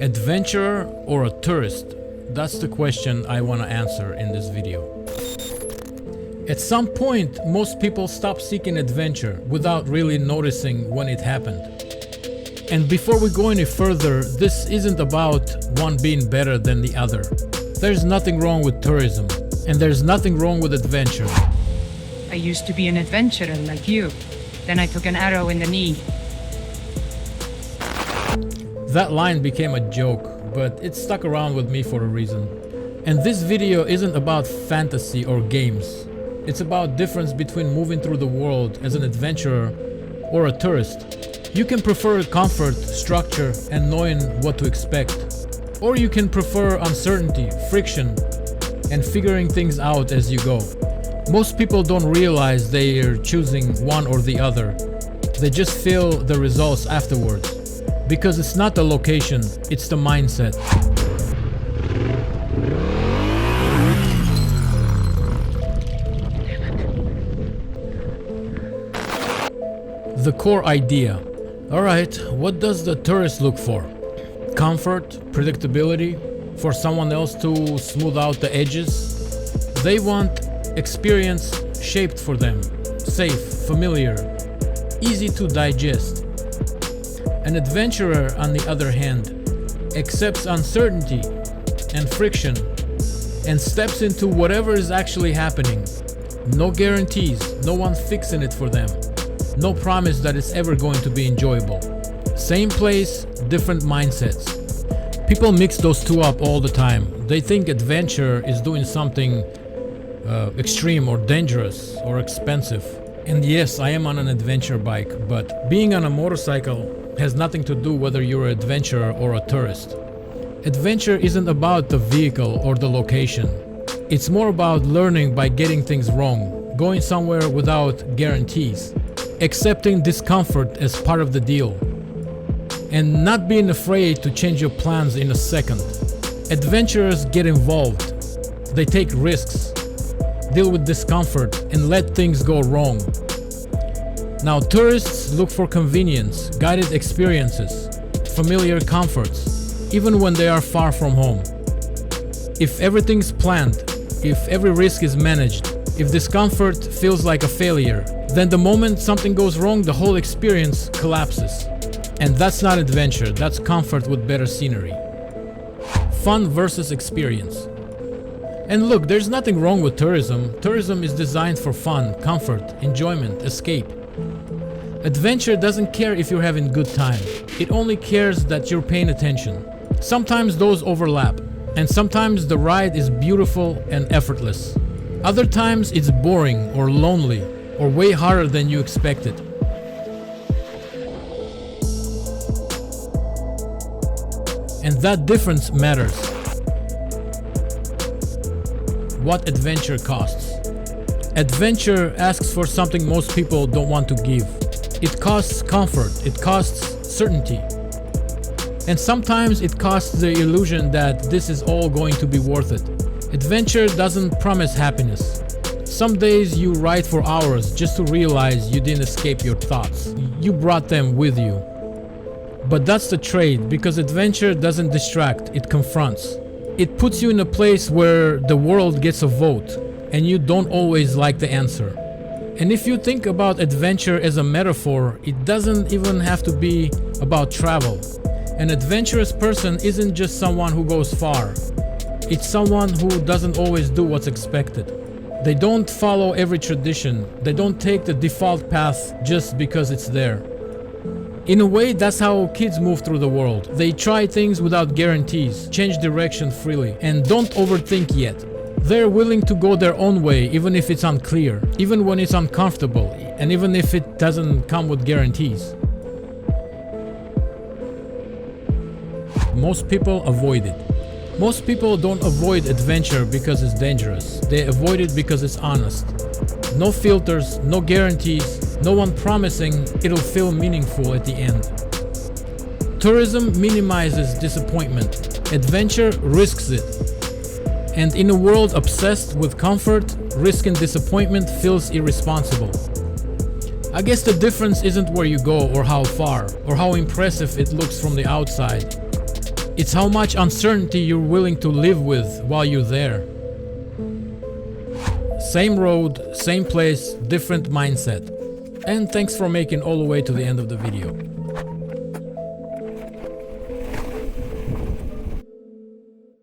Adventurer or a tourist? That's the question I want to answer in this video. At some point, most people stop seeking adventure without really noticing when it happened. And before we go any further, this isn't about one being better than the other. There's nothing wrong with tourism, and there's nothing wrong with adventure. I used to be an adventurer like you. Then I took an arrow in the knee. That line became a joke, but it stuck around with me for a reason. And this video isn't about fantasy or games. It's about difference between moving through the world as an adventurer or a tourist. You can prefer comfort, structure, and knowing what to expect. Or you can prefer uncertainty, friction, and figuring things out as you go. Most people don't realize they are choosing one or the other. They just feel the results afterwards. Because it's not the location, it's the mindset. The core idea. Alright, what does the tourist look for? Comfort, predictability, for someone else to smooth out the edges? They want experience shaped for them, safe, familiar, easy to digest. An adventurer, on the other hand, accepts uncertainty and friction and steps into whatever is actually happening. No guarantees, no one fixing it for them. No promise that it's ever going to be enjoyable. Same place, different mindsets. People mix those two up all the time. They think adventure is doing something extreme or dangerous or expensive. And yes, I am on an adventure bike, but being on a motorcycle has nothing to do whether you're an adventurer or a tourist. Adventure isn't about the vehicle or the location. It's more about learning by getting things wrong, going somewhere without guarantees, accepting discomfort as part of the deal, and not being afraid to change your plans in a second. Adventurers get involved. They take risks, deal with discomfort, and let things go wrong. Now, tourists look for convenience, guided experiences, familiar comforts, even when they are far from home. If everything's planned, if every risk is managed, if discomfort feels like a failure, then the moment something goes wrong, the whole experience collapses. And that's not adventure, that's comfort with better scenery. Fun versus experience. And look, there's nothing wrong with tourism. Tourism is designed for fun, comfort, enjoyment, escape. Adventure doesn't care if you're having a good time. It only cares that you're paying attention. Sometimes those overlap, and sometimes the ride is beautiful and effortless. Other times it's boring or lonely or way harder than you expected. And that difference matters. What adventure costs? Adventure asks for something most people don't want to give. It costs comfort, it costs certainty. And sometimes it costs the illusion that this is all going to be worth it. Adventure doesn't promise happiness. Some days you ride for hours just to realize you didn't escape your thoughts. You brought them with you. But that's the trade, because adventure doesn't distract, it confronts. It puts you in a place where the world gets a vote, and you don't always like the answer. And if you think about adventure as a metaphor, it doesn't even have to be about travel. An adventurous person isn't just someone who goes far. It's someone who doesn't always do what's expected. They don't follow every tradition. They don't take the default path just because it's there. In a way, that's how kids move through the world. They try things without guarantees, change direction freely, and don't overthink yet. They're willing to go their own way even if it's unclear, even when it's uncomfortable, and even if it doesn't come with guarantees. Most people avoid it. Most people don't avoid adventure because it's dangerous. They avoid it because it's honest. No filters, no guarantees, no one promising it'll feel meaningful at the end. Tourism minimizes disappointment. Adventure risks it. And in a world obsessed with comfort, risk and disappointment feels irresponsible. I guess the difference isn't where you go or how far, or how impressive it looks from the outside. It's how much uncertainty you're willing to live with while you're there. Same road, same place, different mindset. And thanks for making all the way to the end of the video.